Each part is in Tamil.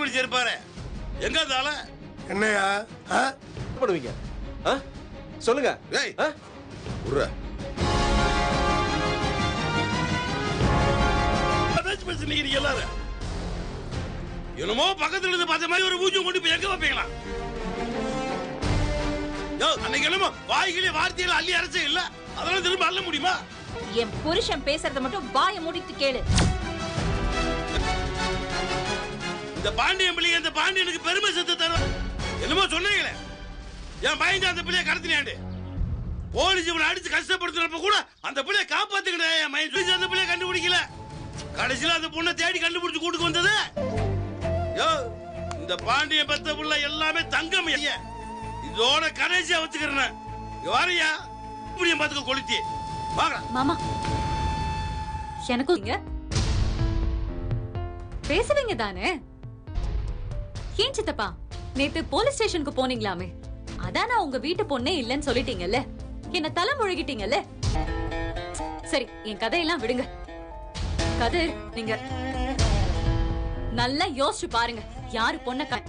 பிடிச்சி இருப்பாரு. எங்க தால என்னையா பண்ணுவீங்க? சொல்லுங்க. ஏய் உர்ற அதாச்சும் பேசுறீங்க நீங்க எல்லாரும். என்னமோ பக்கத்துல இருந்து பார்த்த மாதிரி ஒரு மூஞ்சி கொண்டு போய் எங்க வைப்பீங்களா? யோ அன்னைக்கு என்னமோ வாய்களே வார்த்தையில அள்ளி அரைச்சே இல்ல, அதெல்லாம் திரும்ப அள்ள முடியுமா? என் புருஷன் பேசுறத மட்டும் வாயை மூடிட்டு கேளு. இந்த பாண்டியன் பிள்ளைங்க இந்த பாண்டியனுக்கு பெருமை சேர்த்து தரும். என்னமோ சொன்னீங்களே, என் பையன் அந்த பிள்ளைய கடத்தினாண்டு போலீஸ் இவனை அடிச்சு கஷ்டப்படுத்துறப்ப கூட அந்த பிள்ளைய காப்பாத்துக்கிட்டே என் மைண்ட் சொல்லி அந்த பிள்ளைய கண்டுபிடிக்கல. கடைசியில அந்த பொண்ணை தேடி கண்டுபிடிச்சு கூட்டுக்கு வந்தது. யோ இந்த பாண்டியன் பெத்த புள்ள எல்லாமே தங்கம். இதோட கடைசியா வச்சுக்கிறேன். வாரியா இப்படியும் பார்த்துக்க கொளுத்தி வாங்க. மாமா எனக்கும் பேசுவீங்க தானே? ஏன் சித்தப்பா நேத்து போலீஸ் ஸ்டேஷனுக்கு போனீங்களாமே, அதான் நான் உங்க வீட்டு பொண்ணே இல்லன்னு சொல்லிட்டீங்கல்ல, என்ன தலை முழுகிட்டீங்கல்ல. சரி என் கதையெல்லாம் விடுங்க. கதிர் நீங்க நல்லா யோசிச்சு பாருங்க, யாரு பொண்ண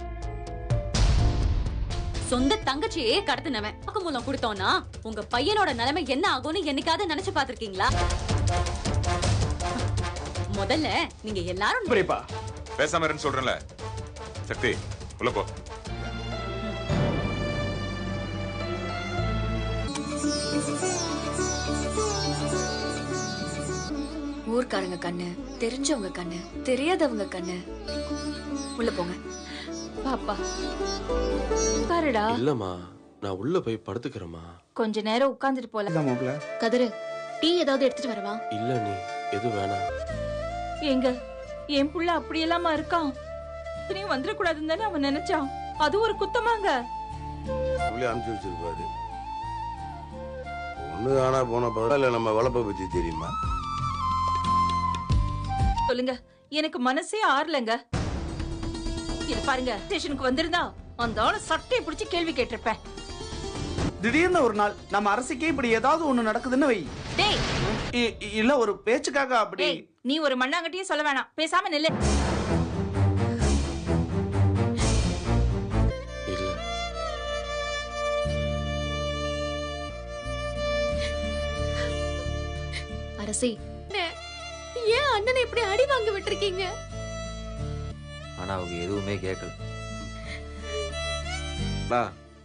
சொந்த தங்கச்சியே கடத்தினவன் வாக்குமூலம் கொடுத்தோம்னா உங்க பையனோட நிலைமை என்ன ஆகும்னு என்னைக்காவது நினைச்சு பாத்திருக்கீங்களா? முதல்ல நீங்க எல்லாரும் பேசாம இருன்னு சொல்றேன்ல. சக்தி உள்ள போ. ஊர்க்காரங்க கண்ணு, தெரிஞ்சவங்க கண்ணு, தெரியாதவங்க கண்ணு. உள்ள போங்க. பாப்பா பாருடா. இல்லம்மா நான் உள்ள போய் படுத்துக்கிறேம்மா. கொஞ்ச நேரம் உட்கார்ந்துட்டு போல. கதிரு டீ ஏதாவது எடுத்துட்டு வரவா? இல்ல நீ எது வேணாம். எங்க என் புள்ள அப்படியெல்லாமா இருக்கான்? நீ வந்துட கூடாதுன்னு தானே அவன் நினைச்சான். அது ஒரு குத்தமாங்க. அனுப்பிச்சு வச்சிருப்பாரு. ஒண்ணு ஆனா போன பரவாயில்ல. நம்ம வளப்ப பத்தி தெரியுமா? சொல்லுங்க, எனக்கு மனசே ஆறலங்க. இது பாருங்க, ஸ்டேஷனுக்கு வந்திருந்தா அந்த ஆளு சட்டையை பிடிச்சி கேள்வி கேட்டிருப்பேன். திடீர்னு ஒரு நாள் நம்ம அரசுக்கே இப்படி ஏதாவது ஒண்ணு நடக்குதுன்னு வை. டேய் இல்ல ஒரு பேச்சுக்காக அப்படி. நீ ஒரு மண்ணாங்கட்டியே சொல்ல வேணாம், பேசாம நில்லு. அரசி ஏன் அண்ணனை இப்படி அடி வாங்க விட்டுருக்கீங்க? ஆனா அவங்க எதுவுமே கேட்கல.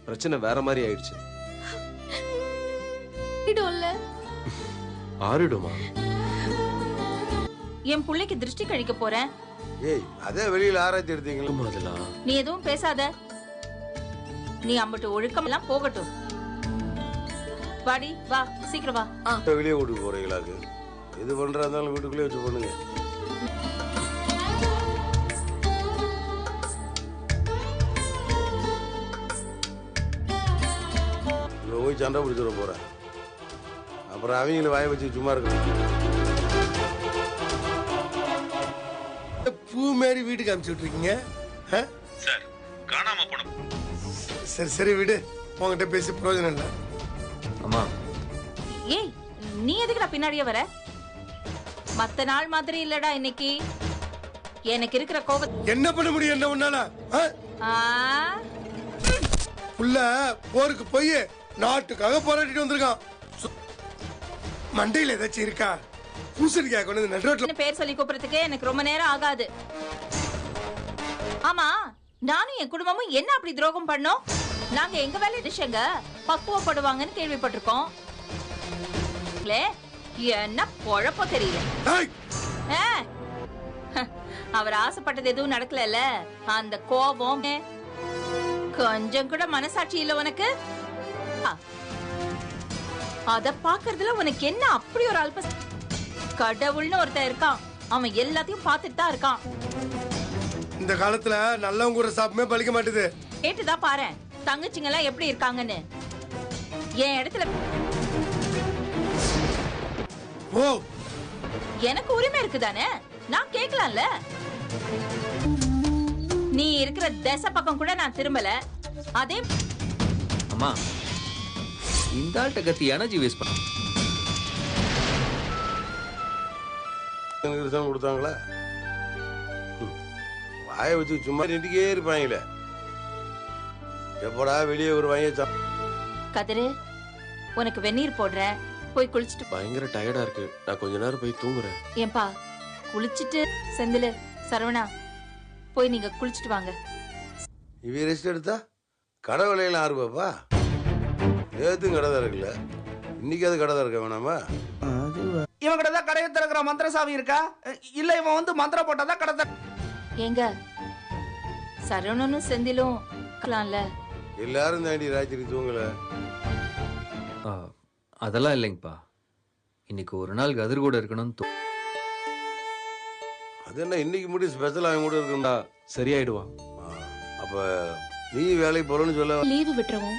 பிரச்சனை வேற மாதிரி ஆயிடுச்சு. ஆறிடுமா? என் பிள்ளைக்கு திருஷ்டி கழிக்க போறேன். ஏய் அதே வெளியில ஆராய்ச்சி எடுத்தீங்களா? அதெல்லாம் நீ எதுவும் பேசாத. நீ அம்பட்டு ஒழுக்கம் எல்லாம் போகட்டும். வாடி வா, சீக்கிரம் வா. வெளியே கூட்டு போறீங்களாக்கு? எது பண்றதாலும் வீட்டுக்குள்ளே வச்சு பண்ணுங்க. போய் சண்டை பிடிச்சிட போறேன். அப்புறம் அவங்கள வாய வச்சு சும்மா இருக்க. பூ மாரி வீட்டுக்கு அனுப்பிச்சுட்டு இருக்கீங்க. சார் காணாம போன. சரி சரி விடு, உங்ககிட்ட பேசி பிரயோஜனம் இல்லை. அம்மா ஏய் நீ எதுக்குடா பின்னாடியே வர? மத்த நாள் மாதிரி இல்லடா இன்னைக்கு. எனக்கு இருக்கிற கோபம் என்ன பண்ண முடியும்? என்ன உன்னால புள்ள போருக்கு போய் நாட்டுக்காக போராடிட்டு வந்திருக்கான். மண்டையில ஏதாச்சும் இருக்கா? பூசணிக்காய் கொண்டு வந்து நடுரோட்ல பேர் சொல்லி கூப்பிடுறதுக்கு எனக்கு ரொம்ப நேரம் ஆகாது. ஆமா, நானும் என் குடும்பமும் என்ன அப்படி துரோகம் பண்ணோம்? நாங்க எங்க வேலை டிஷங்க பக்குவப்படுவாங்கன்னு கேள்விப்பட்டிருக்கோம். என்ன பொழப்ப தெரியல. அவர் ஆசைப்பட்டது எதுவும் நடக்கல. அந்த கோபம் கொஞ்சம் கூட மனசாட்சி இல்ல உனக்கு? அத பாக்குறதுல உனக்கு என்ன அப்படி ஒரு அல்ப? கடவுள்னு ஒருத்தன் இருக்கான், அவன் எல்லாத்தையும் பார்த்துட்டு தான் இருக்கான். இந்த காலத்துல நல்லவங்க கூட சாப்பிடவே பழிக்க மாட்டுது. கேட்டுதான் பாரு தங்கச்சிங்க எல்லாம் எப்படி இருக்காங்கன்னு. என் இடத்துல எனக்கு உரிமை இருக்குதானே, நான் கேட்கலாம்ல. நீ இருக்கிற தேச பக்கம் கூட நான் திரும்பல. அதே அம்மா இந்த ஆள்கிட்ட கத்தி எனர்ஜி வேஸ்ட் பண்ண கொடுத்தாங்களா? வாயை வச்சு சும்மா நின்றுக்கே இருப்பாங்களே. எப்படா வெளியே வருவாங்க? கதிரு, உனக்கு வெந்நீர் போடுறேன், போய் குளிச்சுட்டு. பயங்கர டயர்டா இருக்கு, நான் கொஞ்ச நேரம் போய் தூங்குறேன். ஏன்பா குளிச்சுட்டு செந்திலு சரவணா போய் நீங்க குளிச்சுட்டு வாங்க. இவ ரெஸ்ட் எடுத்தா கடை விலையெல்லாம் ஆறுபாப்பா. நேத்தும் கடை திறக்கல, இன்னைக்கு அது கடை திறக்க வேணாமா? இவன் கிட்ட தான் கடையை திறக்கிற மந்திர சாவி இருக்கா? இல்ல இவன் வந்து மந்திரம் போட்டாதான் கடை ஏங்க சரவணனும் செந்திலும் எல்லாரும் தாண்டி ராத்திரி தூங்கல. அதெல்லாம் இல்லைங்கப்பா. இன்னைக்கு ஒரு நாள் கதிர் கூட இருக்கணும்னு அது என்ன இன்னைக்கு மட்டும் ஸ்பெஷல் அவன் கூட இருக்குண்டா? சரியாயிடுவான். அப்ப நீ வேலைக்கு போறன்னு சொல்ல லீவு விட்டுருவோம்.